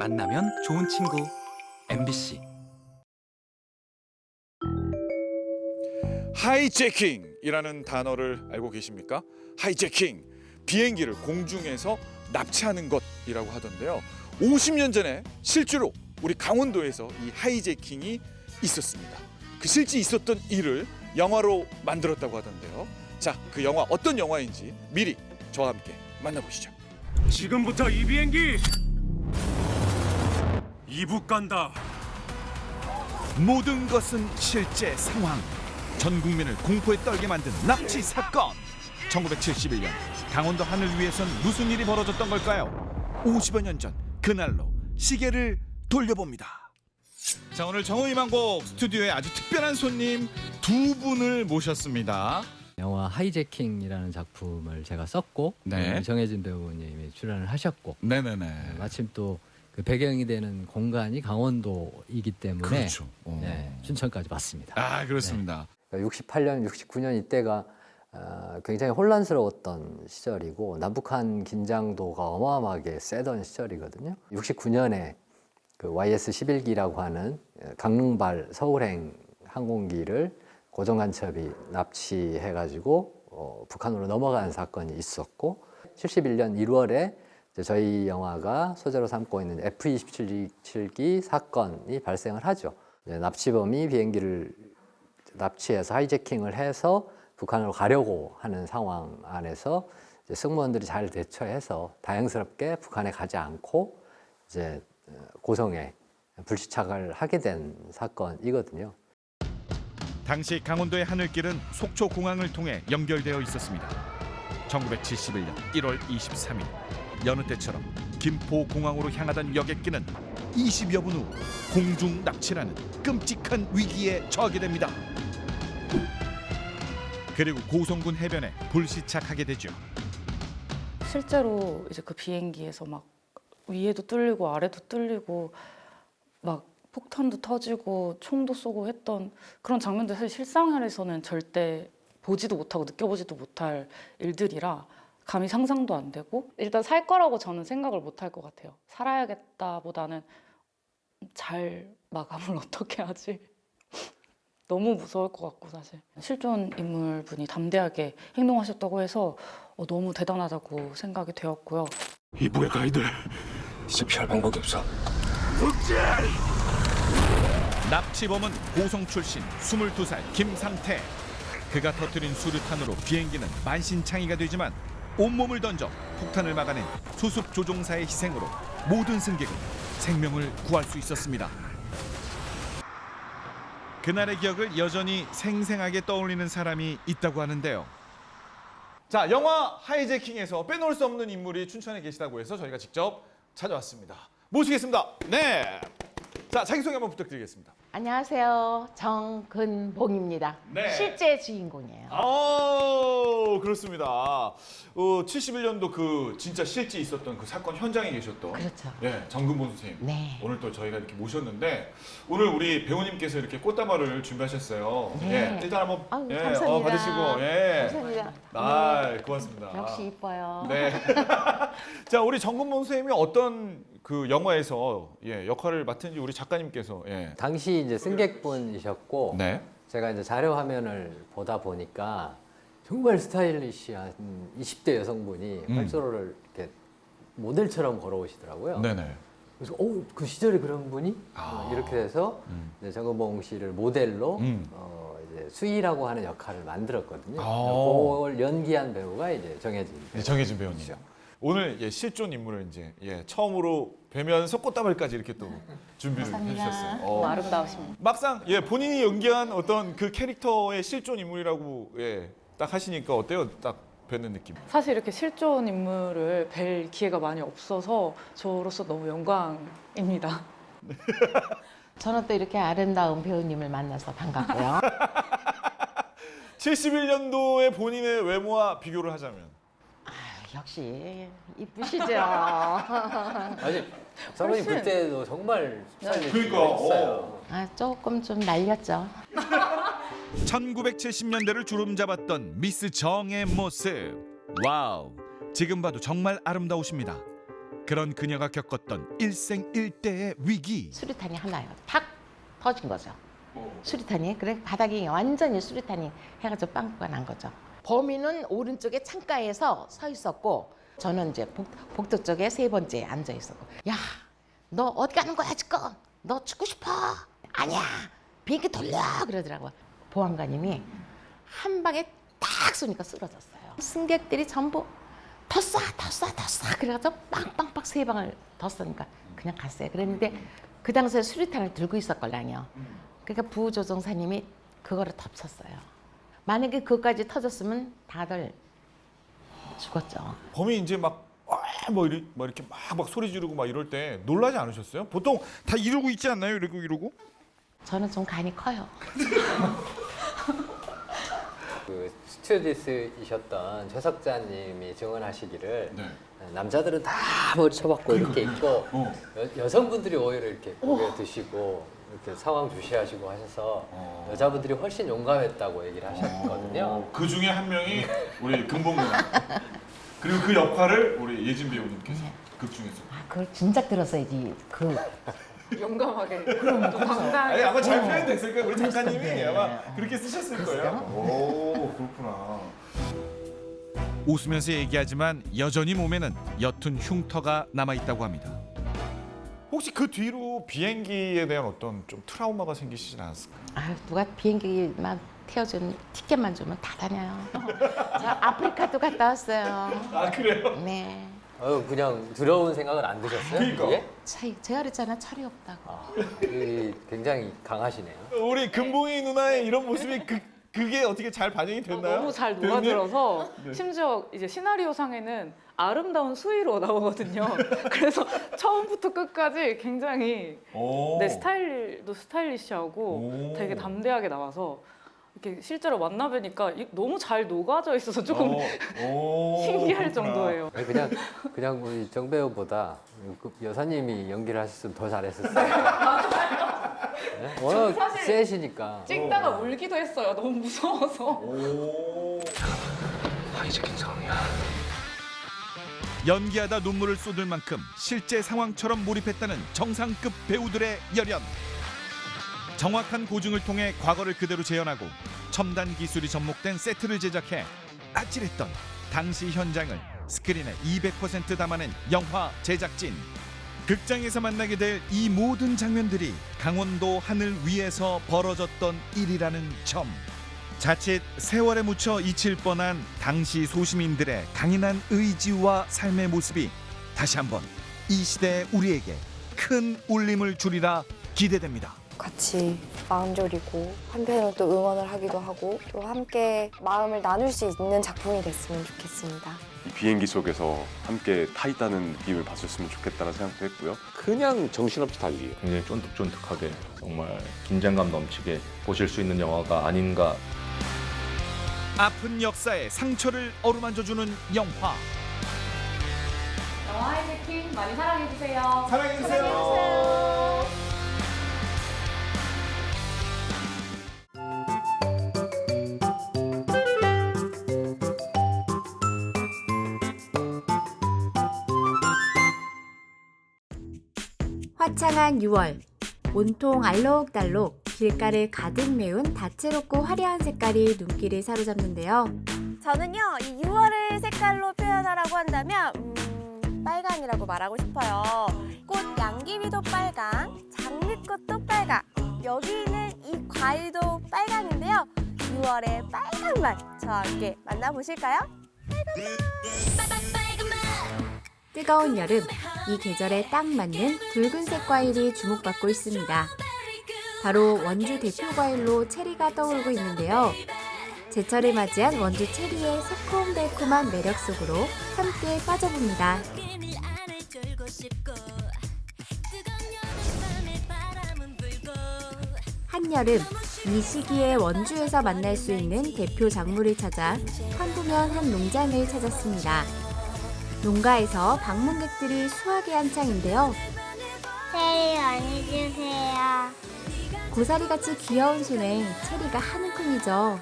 만나면 좋은 친구 MBC. 하이제킹이라는 단어를 알고 계십니까? 하이제킹, 비행기를 공중에서 납치하는 것이라고 하던데요. 50년 전에 실제로 우리 강원도에서 이 하이제킹이 있었습니다. 그 실제 있었던 일을 영화로 만들었다고 하던데요. 자, 그 영화 어떤 영화인지 미리 저와 함께 만나보시죠. 지금부터 이 비행기 이북 간다. 모든 것은 실제 상황. 전 국민을 공포에 떨게 만든 납치 사건. 1971년 강원도 하늘 위에선 무슨 일이 벌어졌던 걸까요? 50여 년 전 그날로 시계를 돌려봅니다. 자, 오늘 정호희망곡 스튜디오에 아주 특별한 손님 두 분을 모셨습니다. 영화 하이제킹이라는 작품을 제가 썼고 네. 정혜진 배우님이 출연을 하셨고 네네네. 마침 또 그 배경이 되는 공간이 강원도이기 때문에 그렇죠. 네, 춘천까지 왔습니다. 아, 그렇습니다. 68년, 69년 이때가 굉장히 혼란스러웠던 시절이고 남북한 긴장도가 어마어마하게 세던 시절이거든요. 69년에 그 YS-11기라고 하는 강릉발 서울행 항공기를 고정간첩이 납치해가지고 북한으로 넘어간 사건이 있었고 71년 1월에 저희 영화가 소재로 삼고 있는 F-27기 사건이 발생을 하죠. 납치범이 비행기를 납치해서 하이제킹을 해서 북한으로 가려고 하는 상황 안에서 이제 승무원들이 잘 대처해서 다행스럽게 북한에 가지 않고 이제 고성에 불시착을 하게 된 사건이거든요. 당시 강원도의 하늘길은 속초공항을 통해 연결되어 있었습니다. 1971년 1월 23일 여느 때처럼 김포공항으로 향하던 여객기는 20여 분 후 공중 납치라는 끔찍한 위기에 처하게 됩니다. 그리고 고성군 해변에 불시착하게 되죠. 실제로 이제 그 비행기에서 막 위에도 뚫리고 아래도 뚫리고 막 폭탄도 터지고 총도 쏘고 했던 그런 장면들 사실 실생활에서는 절대 보지도 못하고 느껴보지도 못할 일들이라 감히 상상도 안 되고 일단 살 거라고 저는 생각을 못 할 것 같아요. 살아야겠다보다는 잘 마감을 어떻게 하지? 너무 무서울 것 같고 사실 실존 인물분이 담대하게 행동하셨다고 해서 너무 대단하다고 생각이 되었고요. 이북에 가야 돼. 이제 피할 방법이 없어. 납치범은 고성 출신 22살 김상태. 그가 터뜨린 수류탄으로 비행기는 만신창이가 되지만 온몸을 던져 폭탄을 막아낸 수습 조종사의 희생으로 모든 승객은 생명을 구할 수 있었습니다. 그날의 기억을 여전히 생생하게 떠올리는 사람이 있다고 하는데요. 자, 영화 하이제킹에서 빼놓을 수 없는 인물이 춘천에 계시다고 해서 저희가 직접 찾아왔습니다. 모시겠습니다. 네. 자, 자기소개 한번 부탁드리겠습니다. 안녕하세요. 정근봉입니다. 네. 실제 주인공이에요. 그렇습니다. 71년도 그 진짜 실제 있었던 그 사건 현장에 계셨던 그렇죠. 예, 정근본 선생님. 네. 오늘 또 저희가 이렇게 모셨는데 오늘 우리 배우님께서 이렇게 꽃다발을 준비하셨어요. 네. 예, 일단 한번 아유, 예, 감사합니다. 받으시고 예. 감사합니다. 아, 고맙습니다. 역시 이뻐요. 네. 자, 우리 정근본 선생님이 어떤 그 영화에서 예, 역할을 맡은지 우리 작가님께서 예. 당시 이제 승객분이셨고 네. 제가 이제 자료 화면을 보다 보니까 정말 스타일리시한 20대 여성분이 활주로를 이렇게 모델처럼 걸어오시더라고요. 네네. 그래서 그 시절에 그런 분이 아. 이렇게 돼서 이제 정은봉 씨를 모델로 음. 이제 수희라고 하는 역할을 만들었거든요. 아. 그걸 연기한 배우가 이제 정혜진. 네, 정혜진 배우님. 오늘 예, 실존 인물을 이제 예, 처음으로 뵈면서 꽃다발까지 이렇게 또 준비를 해주셨어요. 너무 아름다우십니다. 막상 예, 본인이 연기한 어떤 그 캐릭터의 실존 인물이라고 예, 딱 하시니까 어때요? 딱 뵙는 느낌. 사실 이렇게 실존 인물을 뵐 기회가 많이 없어서 저로서 너무 영광입니다. 저는 또 이렇게 아름다운 배우님을 만나서 반갑고요. 71년도의 본인의 외모와 비교를 하자면 역시 이쁘시죠. 아니 사모님 훨씬. 그때도 정말 그러니까, 스타일리시했어요. 조금 좀 날렸죠. 1970년대를 주름잡았던 미스 정의 모습. 와우, 지금 봐도 정말 아름다우십니다. 그런 그녀가 겪었던 일생일대의 위기. 수류탄이 하나요. 탁 터진 거죠. 수류탄이. 그래 바닥이 완전히 수류탄이 해가지고 빵꾸가 난 거죠. 범인은 오른쪽에 창가에서 서 있었고 저는 이제 복도 쪽에 세 번째에 앉아 있었고, 야, 너 어디 가는 거야 지금? 너 죽고 싶어? 아니야, 비행기 돌려 그러더라고요. 보안관님이 한 방에 딱 쏘니까 쓰러졌어요. 승객들이 전부 더 쏴 그래가지고 빵빵빵 세 방을 더 쏘니까 그냥 갔어요. 그랬는데 그 당시에 수류탄을 들고 있었걸랑요. 그러니까 부조종사님이 그거를 덮쳤어요. 만약에 그것까지 터졌으면 다들 죽었죠. 범인이 이제 막 이렇게 막 소리 지르고 막 이럴 때 놀라지 않으셨어요? 보통 다 이러고 있지 않나요? 이러고? 저는 좀 간이 커요. 그 스튜어디스이셨던 최석자님이 증언하시기를 남자들은 다 머리 쳐박고 이렇게 있고 여성분들이 오히려 이렇게 고개 드시고 이렇게 상황 주시하시고 하셔서 여자분들이 훨씬 용감했다고 얘기를 하셨거든요. 그 중에 한 명이 우리 금봉 누나. 그리고 그 역할을 우리 예진 배우님께서 극 중에서. 아, 그걸 진작 들었어야지. 용감하게. 아니 아마 잘 어. 표현됐을 거예요. 우리 작가님이 네. 아마 그렇게 쓰셨을 거예요. 오 그렇구나. 웃으면서 얘기하지만 여전히 몸에는 옅은 흉터가 남아있다고 합니다. 혹시 그 뒤로 비행기에 대한 어떤 좀 트라우마가 생기시진 않았을까요? 아, 누가 비행기만 태워주는 티켓만 주면 다 다녀요. 저 아프리카도 갔다 왔어요. 아 그래요? 네. 그냥 두려운 생각은 안 드셨어요? 그러니까. 그게? 제가 그랬잖아, 철이 없다고. 굉장히 강하시네요. 우리 금봉이 누나의 이런 모습이 그게 어떻게 잘 반영이 됐나요? 너무 잘 배우님? 녹아들어서 네. 심지어 이제 시나리오 상에는 아름다운 수위로 나오거든요. 그래서 처음부터 끝까지 굉장히 오. 내 스타일도 스타일리시하고 오. 되게 담대하게 나와서 이렇게 실제로 만나뵈니까 너무 잘 녹아져 있어서 조금 신기할 정도예요. 아니, 그냥 우리 정 배우보다 그 여사님이 연기를 하셨으면 더 잘했었어요. 네? 워낙 사실 세시니까. 찍다가 울기도 했어요. 너무 무서워서. 하이제킹 상황이야. 연기하다 눈물을 쏟을 만큼 실제 상황처럼 몰입했다는 정상급 배우들의 열연. 정확한 고증을 통해 과거를 그대로 재현하고 첨단 기술이 접목된 세트를 제작해 아찔했던 당시 현장을 스크린에 200% 담아낸 영화 제작진. 극장에서 만나게 될 이 모든 장면들이 강원도 하늘 위에서 벌어졌던 일이라는 점. 자칫 세월에 묻혀 잊힐 뻔한 당시 소시민들의 강인한 의지와 삶의 모습이 다시 한번 이 시대의 우리에게 큰 울림을 주리라 기대됩니다. 같이 마음 졸이고 한편으로 또 응원을 하기도 하고 또 함께 마음을 나눌 수 있는 작품이 됐으면 좋겠습니다. 이 비행기 속에서 함께 타 있다는 느낌을 받으셨으면 좋겠다는 생각도 했고요. 그냥 정신없이 달리기. 굉장히 쫀득쫀득하게 정말 긴장감 넘치게 보실 수 있는 영화가 아닌가. 아픈 역사의 상처를 어루만져주는 영화. 영화 하이제킹 많이 사랑해주세요. 사랑해주세요. 화창한 6월, 온통 알록달록 길가를 가득 메운 다채롭고 화려한 색깔이 눈길을 사로잡는데요. 저는요, 이 6월을 색깔로 표현하라고 한다면 빨강이라고 말하고 싶어요. 꽃 양귀비도 빨강, 장미꽃도 빨강, 여기 있는 이 과일도 빨강인데요. 6월의 빨간 맛, 저와 함께 만나보실까요? 뜨거운 여름, 이 계절에 딱 맞는 붉은색 과일이 주목받고 있습니다. 바로 원주 대표 과일로 체리가 떠오르고 있는데요. 제철을 맞이한 원주 체리의 새콤달콤한 매력 속으로 함께 빠져봅니다. 한여름, 이 시기에 원주에서 만날 수 있는 대표 작물을 찾아 황구면 한 농장을 찾았습니다. 농가에서 방문객들이 수확의 한창인데요. 체리 많이 주세요. 고사리같이 귀여운 손에 체리가 한 움큼이죠.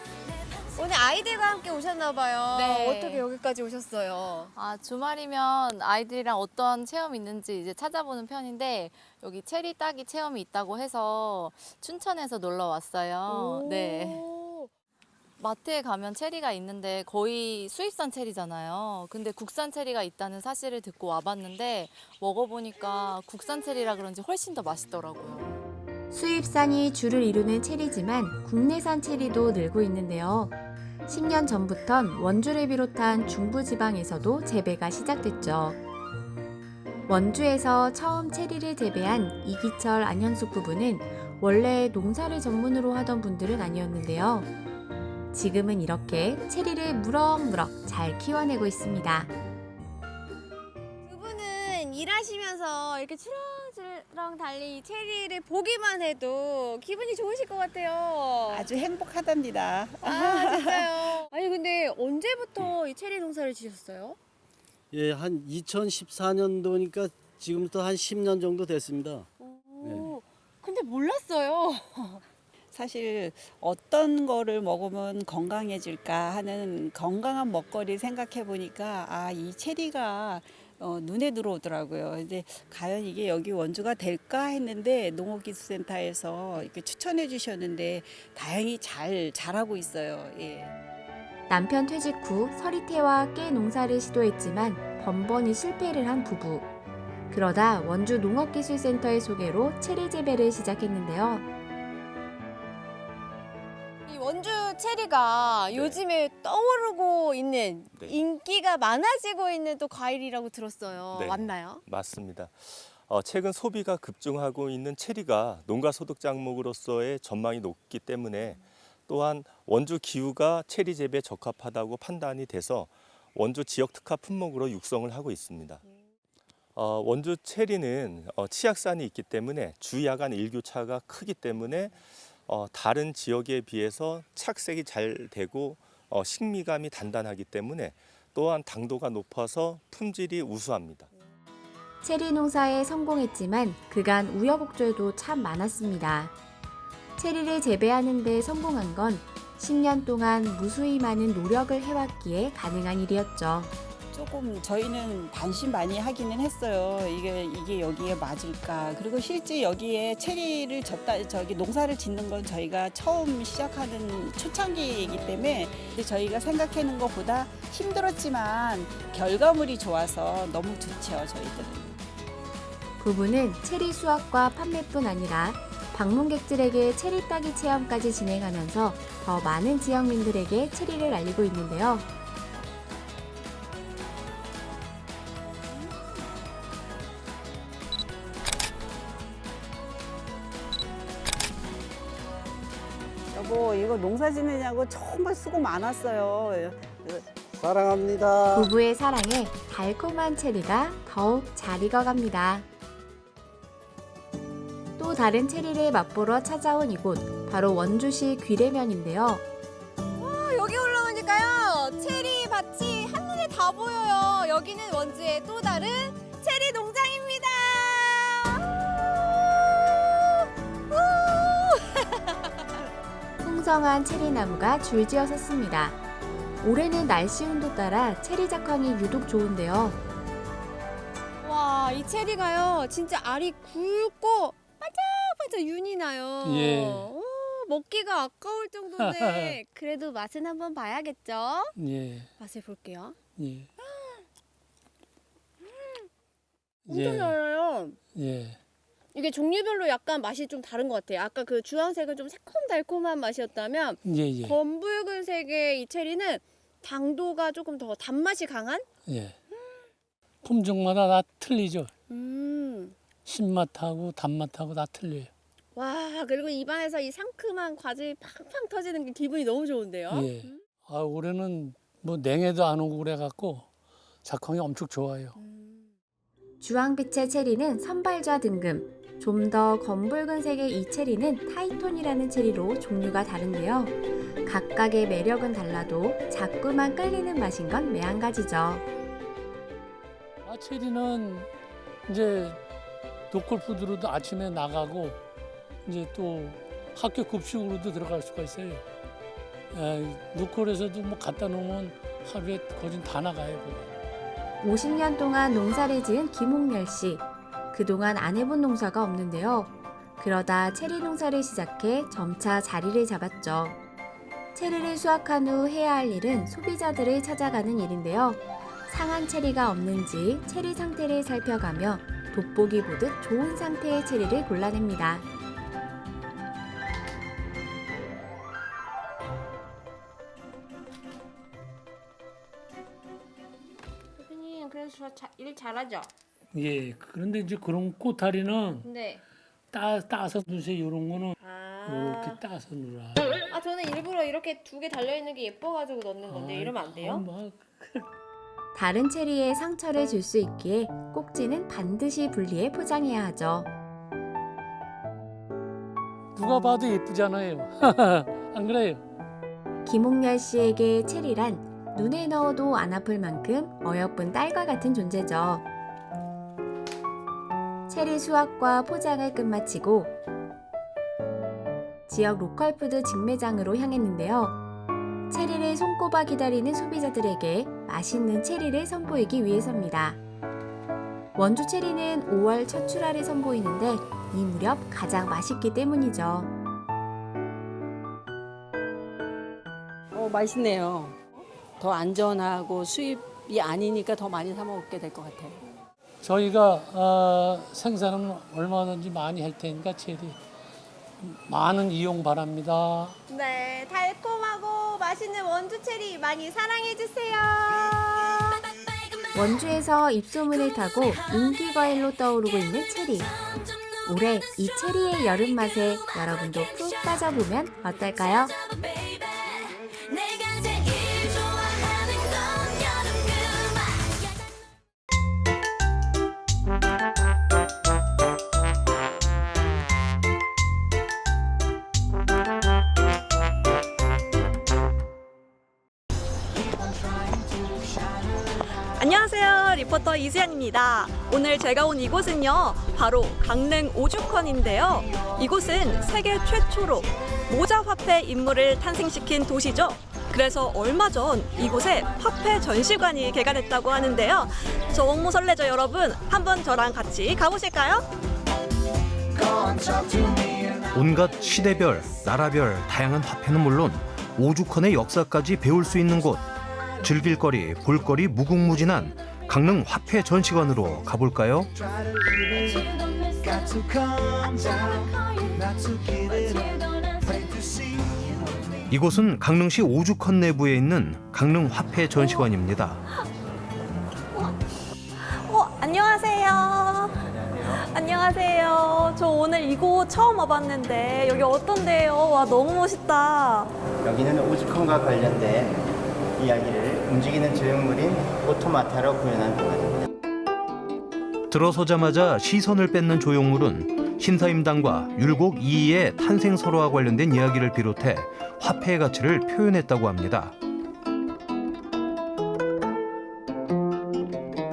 오늘 아이들과 함께 오셨나 봐요. 네. 어떻게 여기까지 오셨어요? 아, 주말이면 아이들이랑 어떤 체험이 있는지 이제 찾아보는 편인데 여기 체리 따기 체험이 있다고 해서 춘천에서 놀러 왔어요. 네. 마트에 가면 체리가 있는데 거의 수입산 체리잖아요. 근데 국산 체리가 있다는 사실을 듣고 와봤는데 먹어보니까 국산 체리라 그런지 훨씬 더 맛있더라고요. 수입산이 주를 이루는 체리지만 국내산 체리도 늘고 있는데요. 10년 전부턴 원주를 비롯한 중부지방에서도 재배가 시작됐죠. 원주에서 처음 체리를 재배한 이기철 안현숙 부부는 원래 농사를 전문으로 하던 분들은 아니었는데요. 지금은 이렇게 체리를 무럭무럭 잘 키워내고 있습니다. 두 분은 일하시면서 이렇게 주렁주렁 달린 이 체리를 보기만 해도 기분이 좋으실 것 같아요. 아주 행복하답니다. 아, 진짜요? 아니 근데 언제부터 이 체리 농사를 지셨어요? 예, 한 2014년도니까 지금부터 한 10년 정도 됐습니다. 근데 몰랐어요. 사실 어떤 거를 먹으면 건강해질까 하는 건강한 먹거리 생각해 보니까 아, 이 체리가 눈에 들어오더라고요. 근데 과연 이게 여기 원주가 될까 했는데 농업기술센터에서 이렇게 추천해 주셨는데 다행히 잘 자라고 있어요. 예. 남편 퇴직 후 서리태와 깨 농사를 시도했지만 번번이 실패를 한 부부. 그러다 원주 농업기술센터의 소개로 체리 재배를 시작했는데요. 이 원주 체리가 요즘에 떠오르고 있는 인기가 많아지고 있는 또 과일이라고 들었어요. 네. 맞나요? 맞습니다. 최근 소비가 급증하고 있는 체리가 농가 소득 작물로서의 전망이 높기 때문에 또한 원주 기후가 체리 재배에 적합하다고 판단이 돼서 원주 지역 특화 품목으로 육성을 하고 있습니다. 원주 체리는 치약산이 있기 때문에 주야간 일교차가 크기 때문에 다른 지역에 비해서 착색이 잘 되고 식미감이 단단하기 때문에 또한 당도가 높아서 품질이 우수합니다. 체리 농사에 성공했지만 그간 우여곡절도 참 많았습니다. 체리를 재배하는 데 성공한 건 10년 동안 무수히 많은 노력을 해왔기에 가능한 일이었죠. 조금 저희는 반신 많이 하기는 했어요. 이게 여기에 맞을까. 그리고 실제 여기에 체리를 농사를 짓는 건 저희가 처음 시작하는 초창기이기 때문에 저희가 생각하는 것보다 힘들었지만 결과물이 좋아서 너무 좋죠, 저희들은. 부부는 체리 수확과 판매뿐 아니라 방문객들에게 체리 따기 체험까지 진행하면서 더 많은 지역민들에게 체리를 알리고 있는데요. 여보, 이거 농사 지느냐고 정말 수고 많았어요. 사랑합니다. 부부의 사랑에 달콤한 체리가 더욱 잘 익어갑니다. 또 다른 체리를 맛보러 찾아온 이곳, 바로 원주시 귀래면인데요. 와, 여기 올라오니까요. 체리 밭이 한눈에 다 보여요. 여기는 원주의 또 다른 체리 농장입니다. 풍성한 체리나무가 줄지어 섰습니다. 올해는 날씨 온도 따라 체리 작황이 유독 좋은데요. 와, 이 체리가요. 진짜 알이 굵고 반짝반짝 윤이 나요. 예. 먹기가 아까울 정도인데 그래도 맛은 한번 봐야겠죠? 예. 맛을 볼게요. 예. 엄청 달아요. 예. 이게 종류별로 약간 맛이 좀 다른 것 같아요. 아까 그 주황색은 좀 새콤달콤한 맛이었다면 예. 검붉은색의 이 체리는 당도가 조금 더 단맛이 강한? 예. 품종마다 다 틀리죠. 음. 신맛하고 단맛하고 다 틀려요. 와, 그리고 입안에서 이 상큼한 과즙이 팡팡 터지는 게 기분이 너무 좋은데요? 예. 올해는 뭐 냉해도 안 오고 그래갖고 작황이 엄청 좋아요. 주황빛의 체리는 선발좌 등급. 좀 더 검붉은색의 이 체리는 타이톤이라는 체리로 종류가 다른데요. 각각의 매력은 달라도 자꾸만 끌리는 맛인 건 매한가지죠. 체리는 이제 노컬푸드로도 아침에 나가고 이제 또 학교 급식으로도 들어갈 수가 있어요. 누콜에서도 뭐 갖다 놓으면 하루에 거진 다 나가요. 그게. 50년 동안 농사를 지은 김홍렬 씨. 그동안 안 해본 농사가 없는데요. 그러다 체리 농사를 시작해 점차 자리를 잡았죠. 체리를 수확한 후 해야 할 일은 소비자들을 찾아가는 일인데요. 상한 체리가 없는지 체리 상태를 살펴가며 돋보기 보듯 좋은 상태의 체리를 골라냅니다. 대표님 그래서 일 잘하죠? 예, 그런데 이제 그런 꼬타리는 네. 따서 넣으세요. 이런 거는 아. 이렇게 따서 넣으라. 아 저는 일부러 이렇게 두 개 달려 있는 게 예뻐가지고 넣는 건데 이러면 안 돼요? 다른 체리에 상처를 줄 수 있기에 꼭지는 반드시 분리해 포장해야 하죠. 누가 봐도 예쁘잖아요. 안 그래요? 김홍렬 씨에게 체리란 눈에 넣어도 안 아플 만큼 어여쁜 딸과 같은 존재죠. 체리 수확과 포장을 끝마치고 지역 로컬푸드 직매장으로 향했는데요. 체리를 손꼽아 기다리는 소비자들에게 맛있는 체리를 선보이기 위해서입니다. 원주 체리는 5월 첫 출하를 선보이는데 이 무렵 가장 맛있기 때문이죠. 맛있네요. 더 안전하고 수입이 아니니까 더 많이 사 먹게 될 것 같아요. 저희가 생산은 얼마든지 많이 할 테니까 체리 많은 이용 바랍니다. 네, 달콤하고 맛있는 원주 체리 많이 사랑해주세요. 원주에서 입소문을 타고 인기 과일로 떠오르고 있는 체리. 올해 이 체리의 여름 맛에 여러분도 푹 빠져보면 어떨까요? 안녕하세요. 리포터 이수연입니다. 오늘 제가 온 이곳은요, 바로 강릉 오죽헌인데요. 이곳은 세계 최초로 모자 화폐 인물을 탄생시킨 도시죠. 그래서 얼마 전 이곳에 화폐 전시관이 개관했다고 하는데요. 저 너무 설레죠, 여러분? 한번 저랑 같이 가보실까요? 온갖 시대별, 나라별 다양한 화폐는 물론 오죽헌의 역사까지 배울 수 있는 곳. 즐길거리, 볼거리 무궁무진한 강릉 화폐 전시관으로 가볼까요? 이곳은 강릉시 오죽헌 내부에 있는 강릉 화폐 전시관입니다. 안녕하세요. 안녕하세요. 저 오늘 이곳 처음 와봤는데 여기 어떤데요? 와, 너무 멋있다. 여기는 오죽헌과 관련된 이야기를 움직이는 조형물인 오토마타로 구현한 공간입니다. 들어서자마자 시선을 뺏는 조형물은 신사임당과 율곡 이이의 탄생설화와 관련된 이야기를 비롯해 화폐의 가치를 표현했다고 합니다.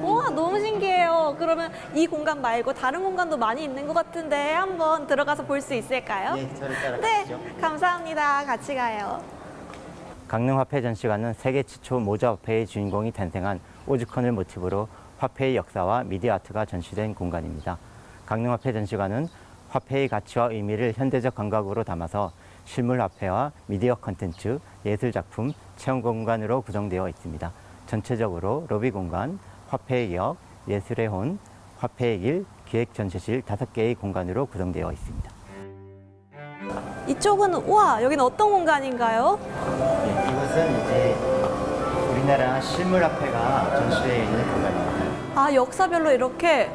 우와, 너무 신기해요. 그러면 이 공간 말고 다른 공간도 많이 있는 것 같은데 한번 들어가서 볼 수 있을까요? 네, 저를 따라가시죠. 네, 감사합니다. 같이 가요. 강릉 화폐 전시관은 세계 최초 모자 화폐의 주인공이 탄생한 오죽헌을 모티브로 화폐의 역사와 미디어 아트가 전시된 공간입니다. 강릉 화폐 전시관은 화폐의 가치와 의미를 현대적 감각으로 담아서 실물 화폐와 미디어 콘텐츠, 예술 작품, 체험 공간으로 구성되어 있습니다. 전체적으로 로비 공간, 화폐의 역, 예술의 혼, 화폐의 길, 기획 전시실 5개의 공간으로 구성되어 있습니다. 이쪽은 우와, 여기는 어떤 공간인가요? 네, 이곳은 이제 우리나라 실물 화폐가 전시되어 있는 공간입니다. 아, 역사별로 이렇게.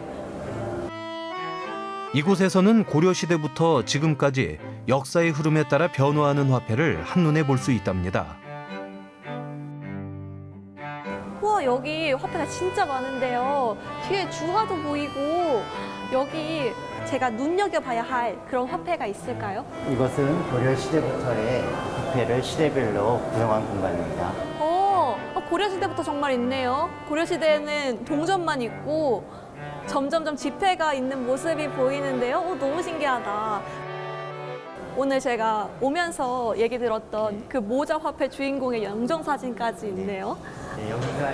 이곳에서는 고려시대부터 지금까지 역사의 흐름에 따라 변화하는 화폐를 한눈에 볼 수 있답니다. 우와, 여기 화폐가 진짜 많은데요. 뒤에 주화도 보이고 여기 제가 눈여겨봐야 할 그런 화폐가 있을까요? 이것은 고려시대부터의 화폐를 시대별로 구성한 공간입니다. 고려시대부터 정말 있네요. 고려시대에는 동전만 있고 점점점 지폐가 있는 모습이 보이는데요. 너무 신기하다. 오늘 제가 오면서 얘기 들었던 그 모자 화폐 주인공의 영정 사진까지 있네요. 네, 여기가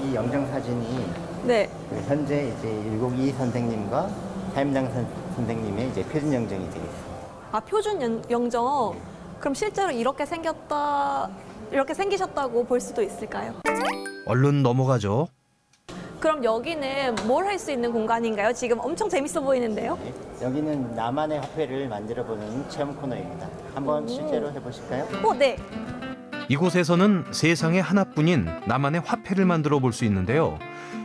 이 영정 사진이 네. 그 현재 이제 102 선생님과 사임당 선생님의 이제 표준 영정이 되겠습니다. 아, 표준 영정. 그럼 실제로 이렇게 생기셨다고 볼 수도 있을까요? 얼른 넘어가죠. 그럼 여기는 뭘 할 수 있는 공간인가요? 지금 엄청 재밌어 보이는데요? 여기는 나만의 화폐를 만들어보는 체험 코너입니다. 한번 실제로 해보실까요? 네. 이곳에서는 세상에 하나뿐인 나만의 화폐를 만들어 볼 수 있는데요.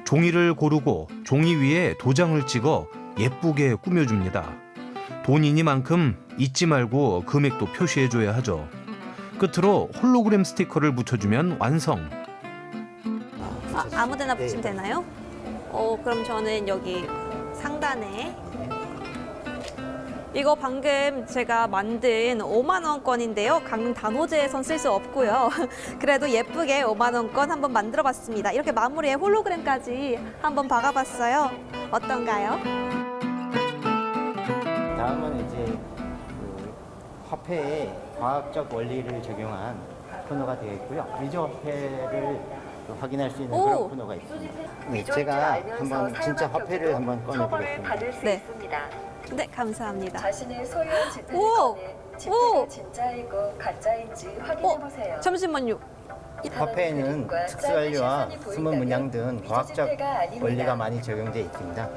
종이를 고르고 종이 위에 도장을 찍어 예쁘게 꾸며줍니다. 돈이니만큼 잊지 말고 금액도 표시해줘야 하죠. 끝으로 홀로그램 스티커를 붙여주면 완성. 아무 데나 붙이면 되나요? 그럼 저는 여기 상단에 이거 방금 제가 만든 5만 원권인데요. 강릉 단오제에선 쓸 수 없고요. 그래도 예쁘게 5만 원권 한번 만들어 봤습니다. 이렇게 마무리에 홀로그램까지 한번 박아봤어요. 어떤가요? 다음은 이제 그 화폐의 과학적 원리를 적용한 코너가 되겠고요. 위조 화폐를 확인할 수 있는 그런 코너가 있습니다. 네, 제가 한번 진짜 화폐를 한번 꺼내보겠습니다. 네. 네, 감사합니다. 자신의 소유한 지폐를 지폐가 진짜이고 가짜인지 확인해보세요. 잠시만요. 화폐에는 특수관리와 숨은 문양 등 과학적 원리가 많이 적용되어 있습니다.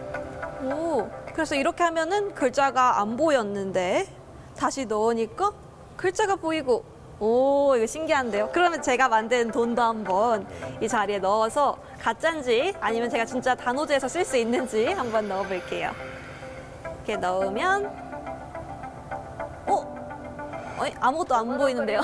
그래서 이렇게 하면은 글자가 안 보였는데 다시 넣으니까 글자가 보이고 이거 신기한데요? 그러면 제가 만든 돈도 한번 이 자리에 넣어서 가짜인지 아니면 제가 진짜 단오제에서 쓸 수 있는지 한번 넣어볼게요. 이렇게 넣으면 아무것도 안 보이는데요?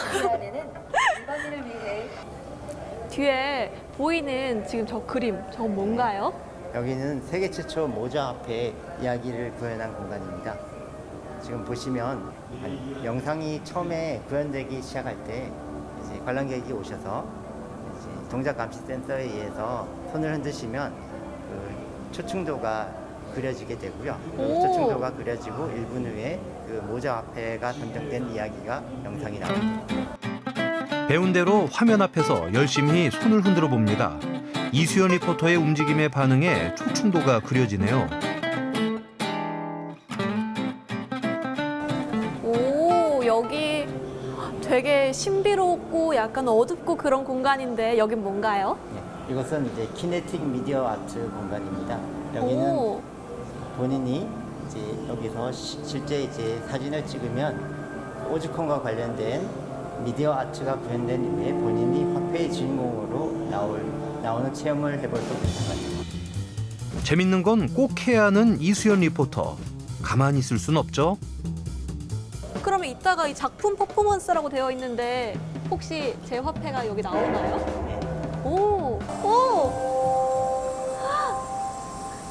뒤에 보이는 지금 저 그림, 저건 뭔가요? 여기는 세계 최초 모자 화폐 이야기를 구현한 공간입니다. 지금 보시면 영상이 처음에 구현되기 시작할 때 이제 관람객이 오셔서 이제 동작 감시 센서에 의해서 손을 흔드시면 그 초충도가 그려지게 되고요. 그 초충도가 그려지고 1분 후에 그 모자 화폐가 선정된 이야기가 영상이 나옵니다. 배운 대로 화면 앞에서 열심히 손을 흔들어 봅니다. 이수연 리포터의 움직임에 반응해 초충도가 그려지네요. 여기 되게 신비롭고 약간 어둡고 그런 공간인데 여긴 뭔가요? 네, 이것은 이제 키네틱 미디어 아트 공간입니다. 여기는 본인이 이제 여기서 실제 이제 사진을 찍으면 오죽헌과 관련된 미디어 아트가 구현된 후에 본인이 화폐의 주인공으로 나오는 체험을 해볼 수 있는 거죠. 재밌는 건 꼭 해야 하는 이수연 리포터. 가만히 있을 순 없죠. 그러면 이따가 이 작품 퍼포먼스라고 되어 있는데 혹시 제 화폐가 여기 나오나요? 네.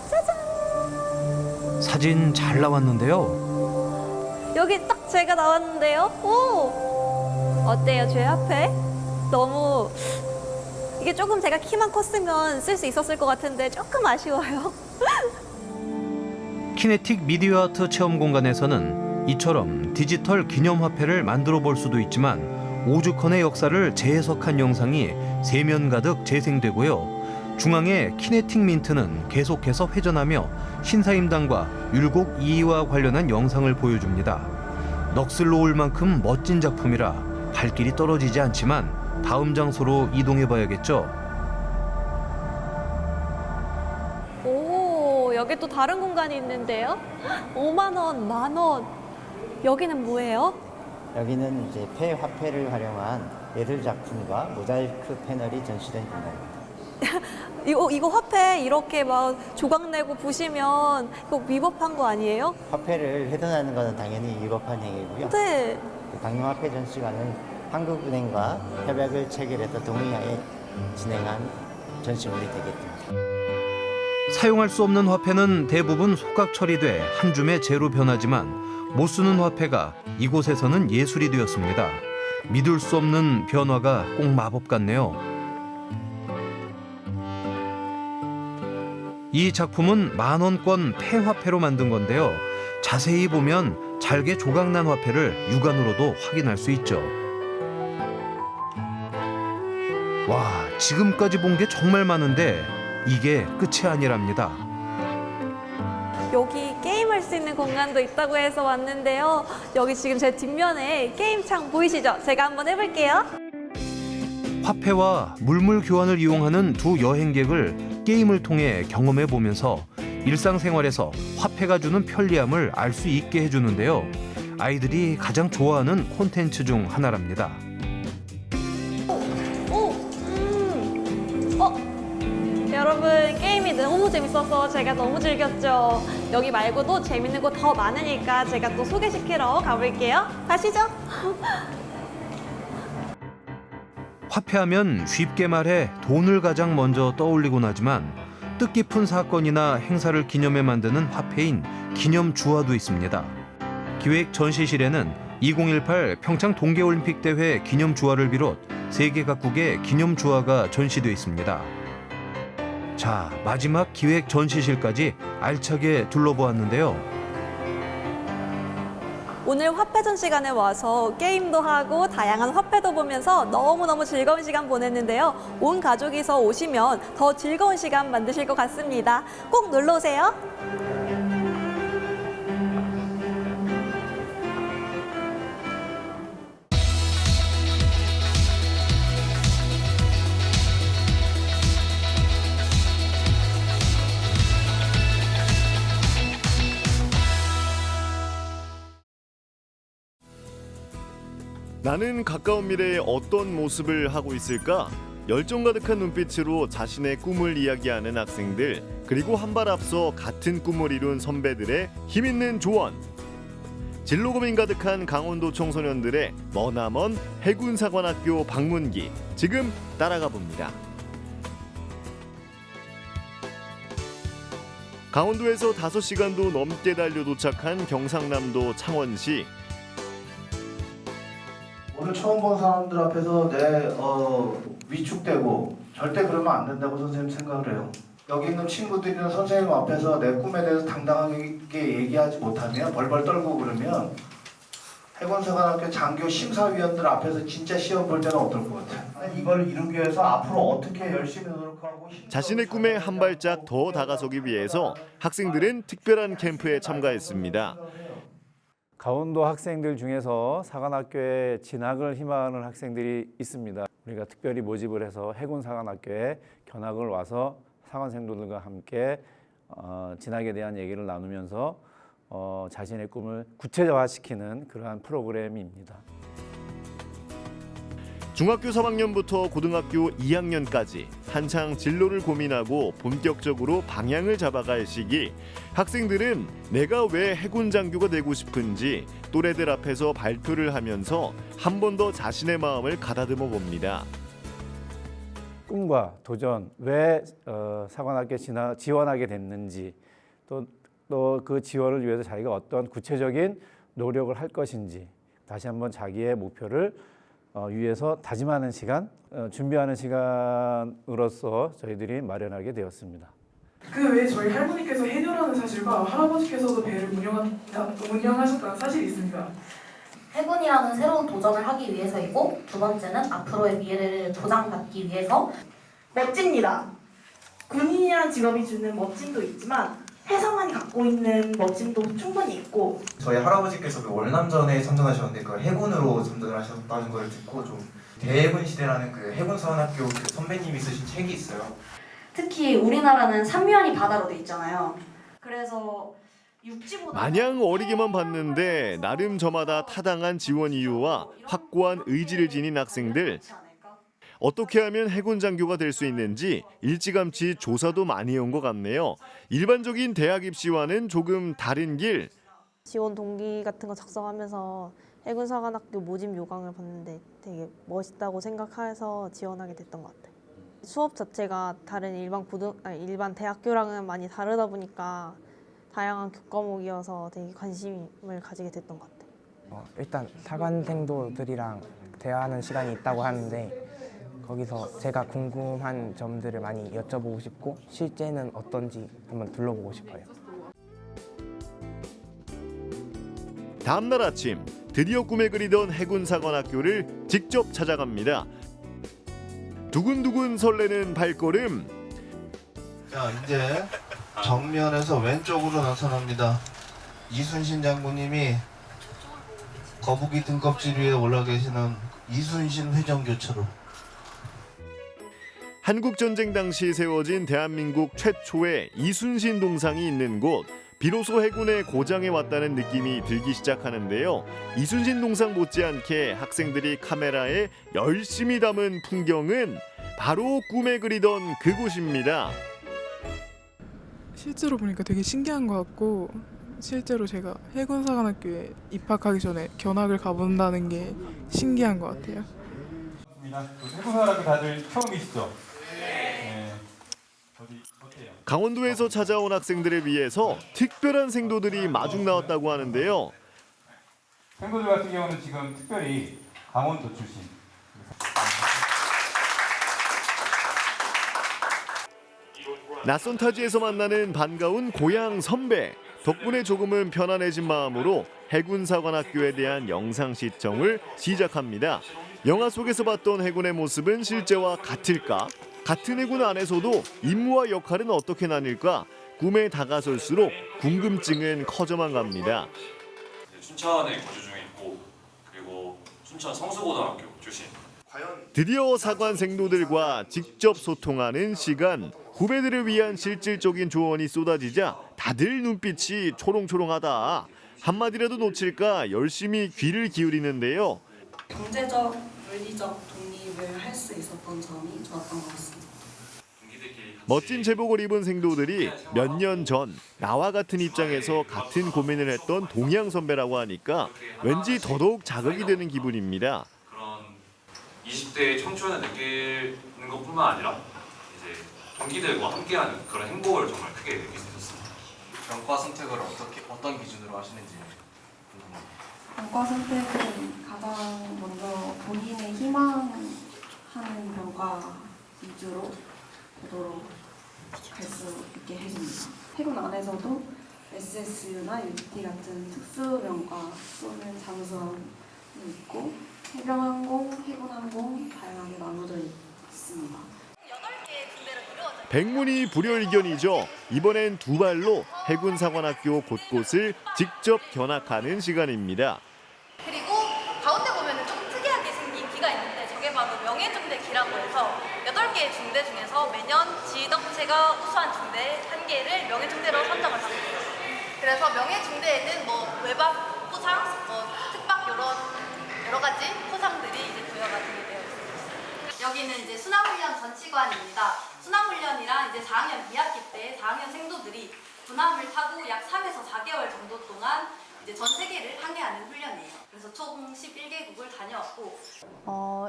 짜잔! 사진 잘 나왔는데요. 여기 딱 제가 나왔는데요. 어때요, 제 화폐? 너무 이게 조금 제가 키만 컸으면 쓸 수 있었을 것 같은데 조금 아쉬워요. 키네틱 미디어 아트 체험 공간에서는 이처럼 디지털 기념화폐를 만들어 볼 수도 있지만 오죽헌의 역사를 재해석한 영상이 세면 가득 재생되고요. 중앙의 키네틱 민트는 계속해서 회전하며 신사임당과 율곡 이이와 관련한 영상을 보여줍니다. 넋을 놓을 만큼 멋진 작품이라 발길이 떨어지지 않지만 다음 장소로 이동해 봐야겠죠. 여기 또 다른 공간이 있는데요. 5만 원, 만 원. 여기는 뭐예요? 여기는 이제 폐화폐를 활용한 예술 작품과 모자이크 패널이 전시된 공간입니다. 이거 화폐 이렇게 막 조각 내고 부시면 이거 위법한 거 아니에요? 화폐를 훼손하는 것은 당연히 위법한 행위고요. 네. 강릉화폐 전시관은 한국은행과 협약을 체결해서 동의하에 진행한 전시물이 되겠습니다. 사용할 수 없는 화폐는 대부분 소각 처리돼 한 줌의 재로 변하지만 못 쓰는 화폐가 이곳에서는 예술이 되었습니다. 믿을 수 없는 변화가 꼭 마법 같네요. 이 작품은 만원권 폐화폐로 만든 건데요. 자세히 보면 잘게 조각난 화폐를 육안으로도 확인할 수 있죠. 와, 지금까지 본 게 정말 많은데 이게 끝이 아니랍니다. 여기 게임할 수 있는 공간도 있다고 해서 왔는데요. 여기 지금 제 뒷면에 게임창 보이시죠? 제가 한번 해볼게요. 화폐와 물물 교환을 이용하는 두 여행객을 게임을 통해 경험해 보면서 일상생활에서 화폐가 주는 편리함을 알 수 있게 해주는데요. 아이들이 가장 좋아하는 콘텐츠 중 하나랍니다. 여러분, 게임이 너무 재밌어서 제가 너무 즐겼죠. 여기 말고도 재밌는 곳 더 많으니까 제가 또 소개시키러 가볼게요. 가시죠. 화폐하면 쉽게 말해 돈을 가장 먼저 떠올리곤 하지만 뜻깊은 사건이나 행사를 기념해 만드는 화폐인 기념주화도 있습니다. 기획 전시실에는 2018 평창 동계올림픽 대회 기념주화를 비롯 세계 각국의 기념주화가 전시되어 있습니다. 자, 마지막 기획 전시실까지 알차게 둘러보았는데요. 오늘 화폐전 시간에 와서 게임도 하고 다양한 화폐도 보면서 너무너무 즐거운 시간 보냈는데요. 온 가족이서 오시면 더 즐거운 시간 만드실 것 같습니다. 꼭 놀러 오세요. 나는 가까운 미래에 어떤 모습을 하고 있을까? 열정 가득한 눈빛으로 자신의 꿈을 이야기하는 학생들, 그리고 한 발 앞서 같은 꿈을 이룬 선배들의 힘있는 조언. 진로 고민 가득한 강원도 청소년들의 머나먼 해군사관학교 방문기, 지금 따라가 봅니다. 강원도에서 5시간도 넘게 달려 도착한 경상남도 창원시. 오늘 처음 본 사람들 앞에서 내 위축되고 절대 그러면 안 된다고 선생님 생각을 해요. 여기 있는 친구들이나 선생님 앞에서 내 꿈에 대해서 당당하게 얘기하지 못하면 벌벌 떨고 그러면 해군사관학교 장교 심사위원들 앞에서 진짜 시험 볼 때는 어떨 것 같아요? 이걸 이루기 위해서 앞으로 어떻게 열심히 노력하고 자신의 꿈에 한 발짝 더 다가서기 위해서 학생들은 특별한 캠프에 참가했습니다. 강원도 학생들 중에서 사관학교에 진학을 희망하는 학생들이 있습니다. 우리가 특별히 모집을 해서 해군사관학교에 견학을 와서 사관생들과 함께 진학에 대한 얘기를 나누면서 자신의 꿈을 구체화시키는 그러한 프로그램입니다. 중학교 3학년부터 고등학교 2학년까지 한창 진로를 고민하고 본격적으로 방향을 잡아갈 시기, 학생들은 내가 왜 해군 장교가 되고 싶은지 또래들 앞에서 발표를 하면서 한 번 더 자신의 마음을 가다듬어 봅니다. 꿈과 도전, 왜 사관학교에 지원하게 됐는지, 또 그 지원을 위해서 자기가 어떤 구체적인 노력을 할 것인지 다시 한번 자기의 목표를 위해서 다짐하는 시간, 준비하는 시간으로서 저희들이 마련하게 되었습니다. 그 외에 저희 할머니께서 해녀라는 사실과 할아버지께서도 배를 운영하셨다는 사실이 있습니다. 해군이라는 새로운 도전을 하기 위해서이고, 두 번째는 앞으로의 미래를 보장받기 위해서. 멋집니다. 군인이라는 직업이 주는 멋짐도 있지만 해상만이 갖고 있는 멋짐도 충분히 있고, 저희 할아버지께서도 월남전에 참전하셨는데 그 해군으로 참전을 하셨다는 걸 듣고 좀 대해군 시대라는 그 해군사관학교 그 선배님이 쓰신 책이 있어요. 특히 우리나라는 삼면이 바다로 돼 있잖아요. 그래서 육지보다 마냥 어리게만 봤는데 나름 저마다 타당한 지원 이유와 확고한 의지를 지닌 학생들. 어떻게 하면 해군 장교가 될 수 있는지 일찌감치 조사도 많이 온 것 같네요. 일반적인 대학 입시와는 조금 다른 길. 지원 동기 같은 거 작성하면서 해군사관학교 모집 요강을 봤는데 되게 멋있다고 생각해서 지원하게 됐던 것 같아요. 수업 자체가 다른 일반 대학교랑은 많이 다르다 보니까 다양한 교과목이어서 되게 관심을 가지게 됐던 것 같아요. 일단 사관생도들이랑 대화하는 시간이 있다고 하는데 거기서 제가 궁금한 점들을 많이 여쭤보고 싶고 실제는 어떤지 한번 둘러보고 싶어요. 다음날 아침 드디어 꿈에 그리던 해군사관학교를 직접 찾아갑니다. 두근두근 설레는 발걸음. 자, 이제 정면에서 왼쪽으로 나타납니다. 이순신 장군님이 거북이 등껍질 위에 올라 계시는 이순신 회전교차로. 한국전쟁 당시 세워진 대한민국 최초의 이순신 동상이 있는 곳. 비로소 해군의 고장에 왔다는 느낌이 들기 시작하는데요. 이순신 동상 못지않게 학생들이 카메라에 열심히 담은 풍경은 바로 꿈에 그리던 그곳입니다. 실제로 보니까 되게 신기한 것 같고 실제로 제가 해군사관학교에 입학하기 전에 견학을 가본다는 게 신기한 것 같아요. 해군사관학교 다들 처음이시죠? 네. 강원도에서 찾아온 학생들을 위해서 특별한 생도들이 마중 나왔다고 하는데요. 생도들 같은 경우는 지금 특별히 강원도 출신. 낯선 타지에서 만나는 반가운 고향 선배. 덕분에 조금은 편안해진 마음으로 해군사관학교에 대한 영상 시청을 시작합니다. 영화 속에서 봤던 해군의 모습은 실제와 같을까? 같은 해군 안에서도 임무와 역할은 어떻게 나뉠까? 꿈에 다가설수록 궁금증은 커져만 갑니다. 춘천에 거주 중에 있고 그리고 춘천 성수고등학교 출신. 드디어 사관 생도들과 직접 소통하는 시간. 후배들을 위한 실질적인 조언이 쏟아지자 다들 눈빛이 초롱초롱하다. 한마디라도 놓칠까 열심히 귀를 기울이는데요. 경제적, 물리적 독립을 할 수 있었던 점이 좋았던 것 같습니다. 멋진 제복을 입은 생도들이 몇 년 전 나와 같은 입장에서 같은 고민을 했던 동양 선배라고 하니까 왠지 더더욱 자극이 되는 기분입니다. 그런 20대의 청춘을 느끼는 것뿐만 아니라 이제 동기들과 함께하는 그런 행복을 정말 크게 느낄 수 있었습니다. 병과 선택을 어떤 기준으로 하시는지 궁금합니다. 병과 선택은 가장 먼저 본인의 희망하는 병과 위주로 보도록 갈 수 있게 해줍니다. 해군 안에서도 SSU나 UT 같은 특수병과 또는 잠수함이 있고 해병항공, 해군항공 다양하게 나눠져 있습니다. 백문이 불여일견이죠. 이번엔 두 발로 해군사관학교 곳곳을 직접 견학하는 시간입니다. 그리고 가운데 보면 좀 특이하게 생긴 기가 있는데 저게 바로 명예중대기라고 해서 8개의 중대 중에서 매년 지덕체가 우수한 중대 1개를 명예중대로 선정을 하고 있어요. 그래서 명예중대에는 뭐 외박 포상, 특박 이런 여러 가지 포상들이 이제 부여가 되게 되어 있습니다. 여기는 이제 순환훈련 전치관입니다. 순환훈련이랑 이제 4학년 2학기 때 4학년 생도들이 군함을 타고 약 3에서 4개월 정도 동안 이제 전 세계를 항해하는 훈련이에요. 그래서 총 11개국을 다녀왔고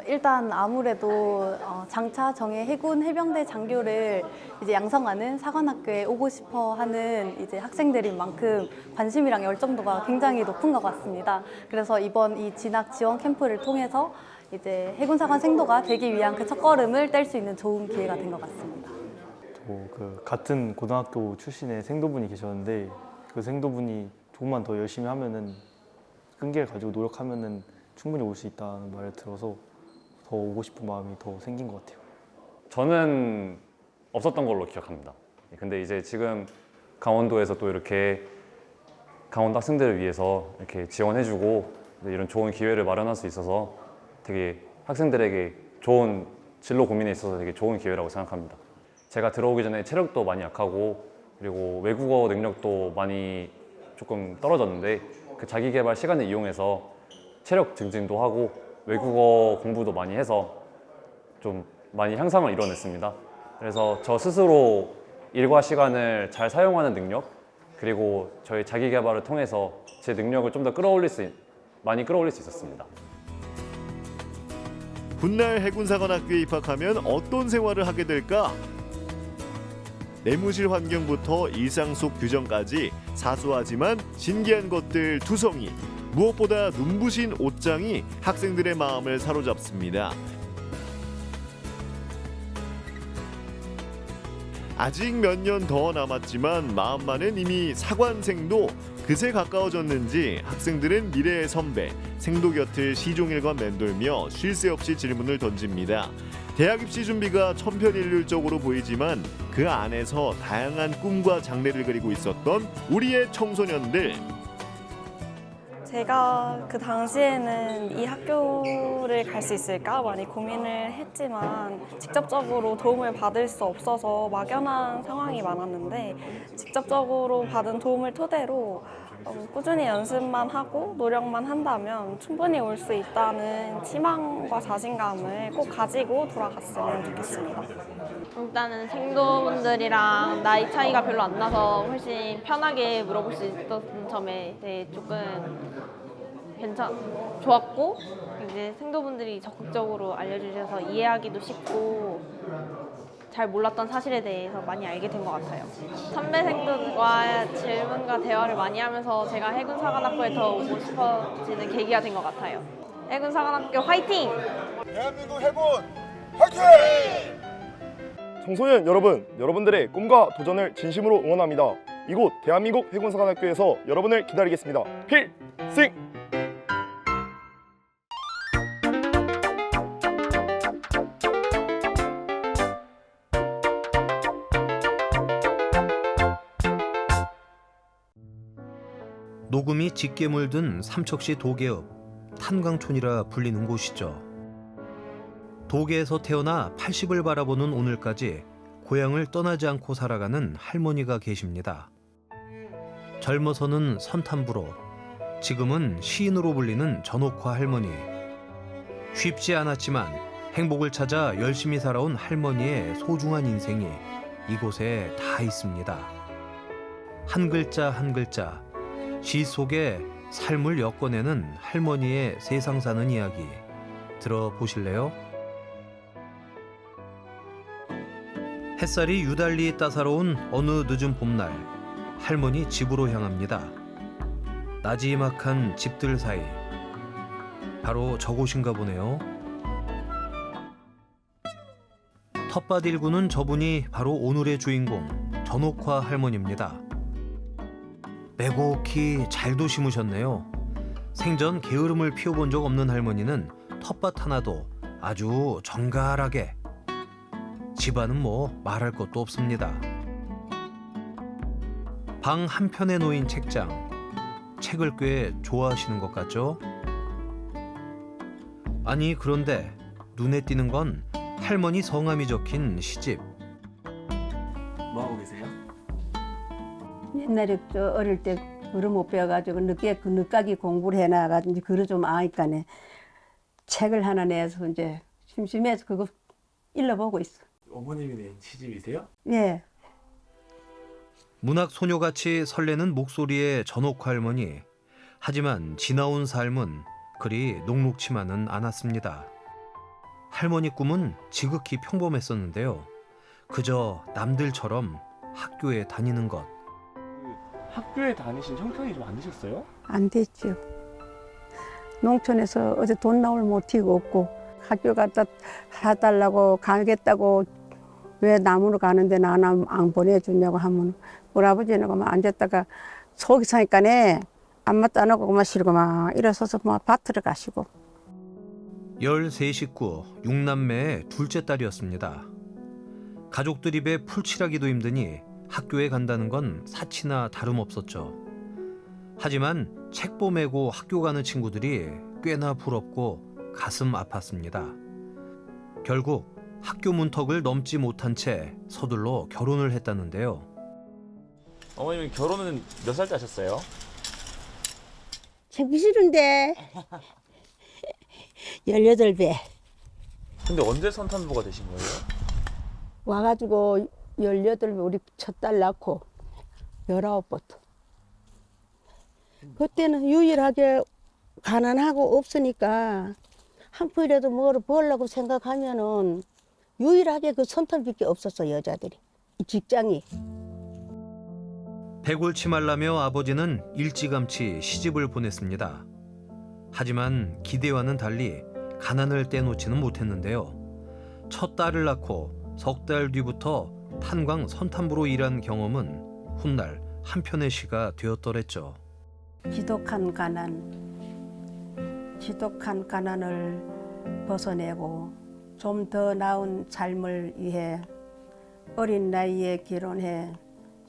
일단 아무래도 장차 정예 해군 해병대 장교를 이제 양성하는 사관학교에 오고 싶어 하는 이제 학생들인 만큼 관심이랑 열정도가 굉장히 높은 것 같습니다. 그래서 이번 이 진학 지원 캠프를 통해서 이제 해군사관 생도가 되기 위한 그 첫걸음을 뗄 수 있는 좋은 기회가 된 것 같습니다. 같은 고등학교 출신의 생도분이 계셨는데 그 생도분이 조금만 더 열심히 하면은 끈기를 가지고 노력하면은 충분히 올 수 있다는 말을 들어서 더 오고 싶은 마음이 더 생긴 것 같아요. 저는 없었던 걸로 기억합니다. 근데 이제 지금 강원도에서 또 이렇게 강원도 학생들을 위해서 이렇게 지원해주고 이런 좋은 기회를 마련할 수 있어서 되게 학생들에게 좋은 진로 고민에 있어서 되게 좋은 기회라고 생각합니다. 제가 들어오기 전에 체력도 많이 약하고 그리고 외국어 능력도 많이 조금 떨어졌는데 그 자기개발 시간을 이용해서 체력 증진도 하고 외국어 공부도 많이 해서 좀 많이 향상을 이뤄냈습니다. 그래서 저 스스로 일과 시간을 잘 사용하는 능력 그리고 저희 자기개발을 통해서 제 능력을 좀 더 많이 끌어올릴 수 있었습니다. 훗날 해군사관학교에 입학하면 어떤 생활을 하게 될까? 내무실 환경부터 일상 속 규정까지 사소하지만 신기한 것들 투성이. 무엇보다 눈부신 옷장이 학생들의 마음을 사로잡습니다. 아직 몇 년 더 남았지만 마음만은 이미 사관생도. 그새 가까워졌는지 학생들은 미래의 선배, 생도 곁을 시종일관 맴돌며 쉴 새 없이 질문을 던집니다. 대학 입시 준비가 천편일률적으로 보이지만 그 안에서 다양한 꿈과 장래를 그리고 있었던 우리의 청소년들. 제가 그 당시에는 이 학교를 갈 수 있을까 많이 고민을 했지만 직접적으로 도움을 받을 수 없어서 막연한 상황이 많았는데 직접적으로 받은 도움을 토대로 꾸준히 연습만 하고 노력만 한다면 충분히 올 수 있다는 희망과 자신감을 꼭 가지고 돌아갔으면 좋겠습니다. 일단은 생도분들이랑 나이 차이가 별로 안 나서 훨씬 편하게 물어볼 수 있었던 점에 대해 조금 좋았고, 이제 생도분들이 적극적으로 알려주셔서 이해하기도 쉽고 잘 몰랐던 사실에 대해서 많이 알게 된 것 같아요. 선배 생도들과 질문과 대화를 많이 하면서 제가 해군사관학교에 더 오고 싶어지는 계기가 된 것 같아요. 해군사관학교 화이팅! 대한민국 해군 화이팅! 청소년 여러분, 여러분들의 꿈과 도전을 진심으로 응원합니다. 이곳 대한민국 해군사관학교에서 여러분을 기다리겠습니다. 필승! 녹음이 짙게 물든 삼척시 도계읍 탄광촌이라 불리는 곳이죠. 도계에서 태어나 80을 바라보는 오늘까지 고향을 떠나지 않고 살아가는 할머니가 계십니다. 젊어서는 선탐부로, 지금은 시인으로 불리는 전옥화 할머니. 쉽지 않았지만 행복을 찾아 열심히 살아온 할머니의 소중한 인생이 이곳에 다 있습니다. 한 글자 한 글자, 시 속에 삶을 엮어내는 할머니의 세상 사는 이야기 들어보실래요? 햇살이 유달리 따사로운 어느 늦은 봄날, 할머니 집으로 향합니다. 나지막한 집들 사이, 바로 저곳인가 보네요. 텃밭 일구는 저분이 바로 오늘의 주인공 전옥화 할머니입니다. 빼곡히 잘도 심으셨네요. 생전 게으름을 피워본 적 없는 할머니는 텃밭 하나도 아주 정갈하게. 집안은 뭐 말할 것도 없습니다. 방 한편에 놓인 책장, 책을 꽤 좋아하시는 것 같죠? 아니 그런데 눈에 띄는 건 할머니 성함이 적힌 시집. 뭐하고 계세요? 옛날에 저 어릴 때 글을 못 배워가지고 늦게 그 늦가기 공부를 해놔가지고 이제 글을 좀 아니까네 책을 하나 내서 이제 심심해서 그거 읽어보고 있어. 어머님이 낸 시집이세요? 예. 문학 소녀같이 설레는 목소리의 전옥화 할머니. 하지만 지나온 삶은 그리 녹록치만은 않았습니다. 할머니 꿈은 지극히 평범했었는데요. 그저 남들처럼 학교에 다니는 것. 학교에 다니신 형편이 좀 안 되셨어요? 안 됐죠. 농촌에서 어제 돈 나올 모티가 없고 학교 갔다 사달라고 가겠다고 왜 남으로 가는데 나는 안 보내주냐고 하면 우리 아버지는 그만 앉았다가 속이 상니까네 안마 따놓고 그만 싫고 막 일어서서 막 밭으로 가시고. 13식구 6남매의 둘째 딸이었습니다. 가족들 입에 풀칠하기도 힘드니 학교에 간다는 건 사치나 다름없었죠. 하지만 책보 메고 학교 가는 친구들이 꽤나 부럽고 가슴 아팠습니다. 결국 학교 문턱을 넘지 못한 채 서둘러 결혼을 했다는데요. 어머님은 결혼은 몇 살 때 하셨어요? 책이 싫은데 18배 근데 언제 선탄부가 되신 거예요? 와가지고 18배 우리 첫 딸 낳고 19부터 그때는 유일하게 가난하고 없으니까 한 푼이라도 뭐를 벌려고 생각하면은 유일하게 그 선탈밖에 없었어 여자들이 이 직장이. 백울치말라며 아버지는 일찌감치 시집을 보냈습니다. 하지만 기대와는 달리 가난을 떼놓지는 못했는데요. 첫 딸을 낳고 석 달 뒤부터 탄광 선탐부로 일한 경험은 훗날 한 편의 시가 되었더랬죠. 지독한 가난을 벗어내고 좀 더 나은 삶을 위해 어린 나이에 결혼해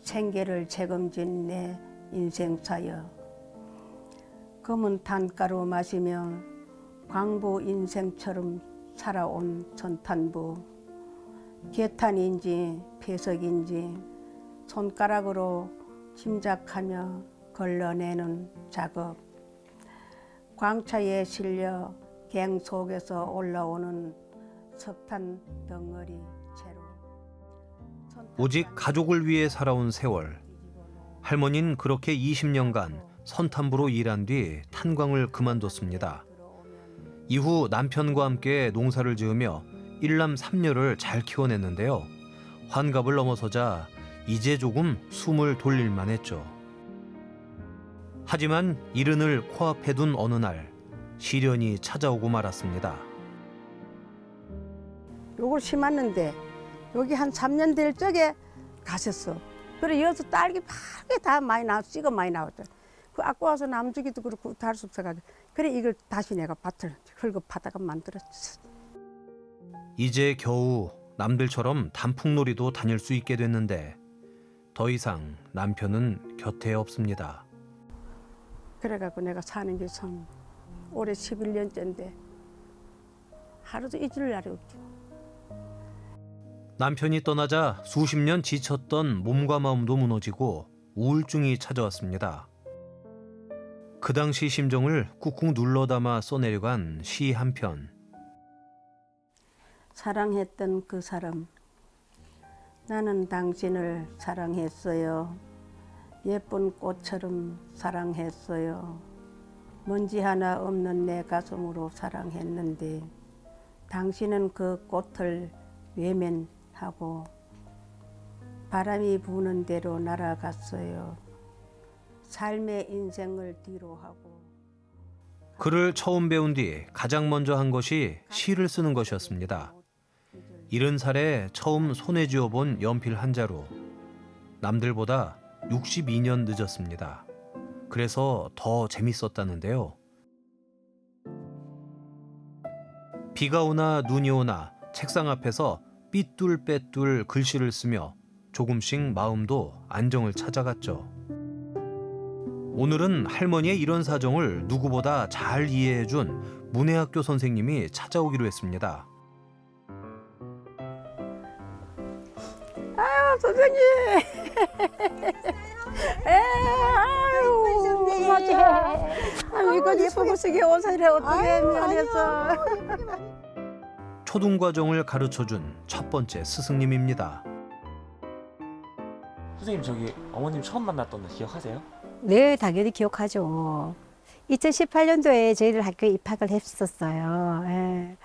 생계를 책임진 내 인생사여. 검은 단가루 마시며 광부 인생처럼 살아온 전탄부. 개탄인지 폐석인지 손가락으로 짐작하며 걸러내는 작업. 광차에 실려 갱 속에서 올라오는 석탄 덩어리 채로. 오직 가족을 위해 살아온 세월. 할머니는 그렇게 20년간 선탄부로 일한 뒤 탄광을 그만뒀습니다. 이후 남편과 함께 농사를 지으며 일남 삼녀를 잘 키워냈는데요. 환갑을 넘어서자 이제 조금 숨을 돌릴만 했죠. 하지만 이른을 코앞에 둔 어느 날 시련이 찾아오고 말았습니다. 요걸 심었는데 여기 한 3년 될 적에 가셨어. 그래 여기서 딸기 파게 다 많이 나왔어. 씨가 많이 나왔죠. 그 아까 와서 남주기도 그렇고 다 할 수 없어가지고 그래 이걸 다시 내가 밭을 헐겁하다가 만들었어. 이제 겨우 남들처럼 단풍놀이도 다닐 수 있게 됐는데 더 이상 남편은 곁에 없습니다. 그래갖고 내가 사는 게 참 올해 11년째인데 하루도 잊을 날이 없죠. 남편이 떠나자 수십 년 지쳤던 몸과 마음도 무너지고 우울증이 찾아왔습니다. 그 당시 심정을 꾹꾹 눌러 담아 써내려간 시 한 편. 사랑했던 그 사람, 나는 당신을 사랑했어요. 예쁜 꽃처럼 사랑했어요. 먼지 하나 없는 내 가슴으로 사랑했는데 당신은 그 꽃을 외면하고 바람이 부는 대로 날아갔어요. 삶의 인생을 뒤로 하고. 글을 처음 배운 뒤 가장 먼저 한 것이 시를 쓰는 것이었습니다. 70살에 처음 손에 쥐어본 연필 한 자루. 남들보다 62년 늦었습니다. 그래서 더 재밌었다는데요. 비가 오나 눈이 오나 책상 앞에서 삐뚤빼뚤 글씨를 쓰며 조금씩 마음도 안정을 찾아갔죠. 오늘은 할머니의 이런 사정을 누구보다 잘 이해해준 문해학교 선생님이 찾아오기로 했습니다. 아유 선생님. 아유 고맙지. 아유 이거 예쁘고 쓰게 옷을 해 어떻게 미안해서. 초등과정을 가르쳐준 첫 번째 스승님입니다. 선생님 저기 어머님 처음 만났던 날 기억하세요? 네, 당연히 기억하죠. 2018년도에 저희들 학교에 입학을 했었어요. 예.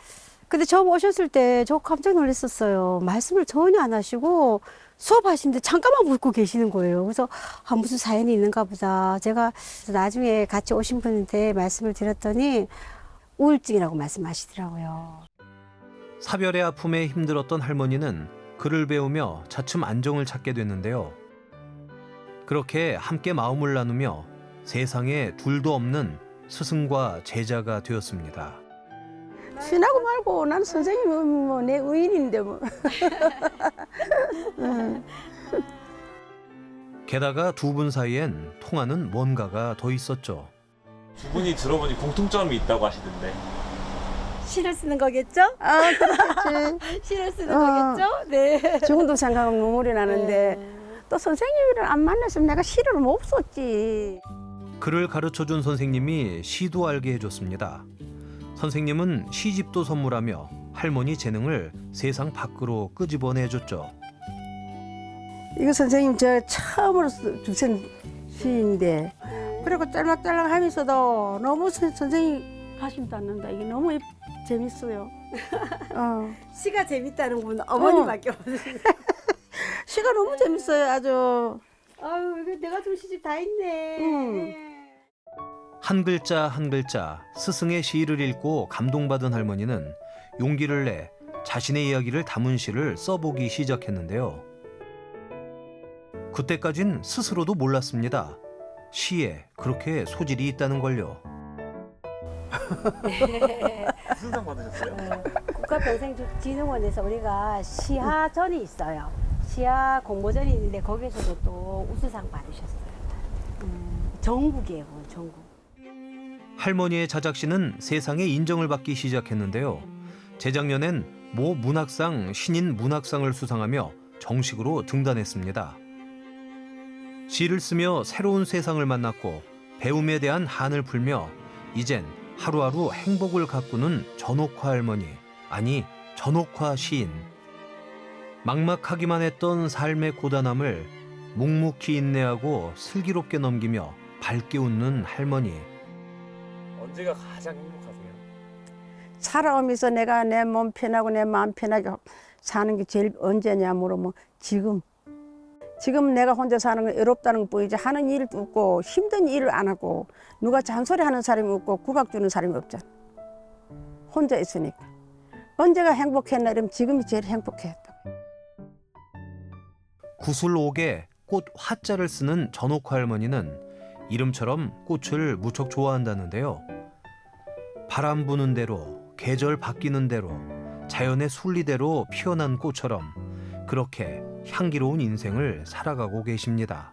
근데 처음 오셨을 때 저 깜짝 놀랐었어요. 말씀을 전혀 안 하시고 수업하시는데 잠깐만 묻고 계시는 거예요. 그래서 무슨 사연이 있는가 보다. 제가 나중에 같이 오신 분한테 말씀을 드렸더니 우울증이라고 말씀하시더라고요. 사별의 아픔에 힘들었던 할머니는 글을 배우며 차츰 안정을 찾게 됐는데요. 그렇게 함께 마음을 나누며 세상에 둘도 없는 스승과 제자가 되었습니다. 신하고 말고 난 선생님은 뭐 내 의인인데 뭐. 게다가 두 분 사이엔 통하는 뭔가가 더 있었죠. 두 분이 들어보니 공통점이 있다고 하시던데. 시를 쓰는 거겠죠? 아, 그렇지. 시를 쓰는 거겠죠? 네. 지금도 생각하면 눈물이 나는데 또 선생님을 안 만났으면 내가 시를 못 썼지. 글을 가르쳐준 선생님이 시도 알게 해줬습니다. 선생님은 시집도 선물하며 할머니 재능을 세상 밖으로 끄집어내줬죠. 이거 선생님 저 처음으로 주신 시인데 그리고 짤막짤막 하면서도 너무 선생님 가심도 않는다. 이게 너무 재밌어요. 시가 재밌다는 분 어머니밖에 없어요. 시가 너무 재밌어요. 아주. 아유, 이거 내가 준 시집 다 있네. 한 글자 한 글자 스승의 시를 읽고 감동받은 할머니는 용기를 내 자신의 이야기를 담은 시를 써보기 시작했는데요. 그때까진 스스로도 몰랐습니다. 시에 그렇게 소질이 있다는 걸요. 무슨 상 받으셨어요? 국가평생진흥원에서 우리가 시하전이 있어요. 시하 공모전이 있는데 거기서도 또 우수상 받으셨어요. 전국이에요, 전국. 할머니의 자작시는 세상에 인정을 받기 시작했는데요. 재작년엔 모 문학상 신인 문학상을 수상하며 정식으로 등단했습니다. 시를 쓰며 새로운 세상을 만났고 배움에 대한 한을 풀며 이젠 하루하루 행복을 가꾸는 전옥화 할머니, 아니 전옥화 시인. 막막하기만 했던 삶의 고단함을 묵묵히 인내하고 슬기롭게 넘기며 밝게 웃는 할머니. 언제가 가장 행복하세요? 살아오면서 내가 내 몸 편하고 내 마음 편하게 사는 게 제일 언제냐 물으면 지금 내가 혼자 사는 건 외롭다는 것 뿐이지 하는 일도 없고 힘든 일을 안 하고 누가 잔소리하는 사람이 없고 구박 주는 사람이 없잖아. 혼자 있으니까. 언제가 행복했나 이러면 지금이 제일 행복해. 구슬옥에 꽃 화자를 쓰는 전옥화 할머니는 이름처럼 꽃을 무척 좋아한다는데요. 바람 부는 대로, 계절 바뀌는 대로, 자연의 순리대로 피어난 꽃처럼 그렇게 향기로운 인생을 살아가고 계십니다.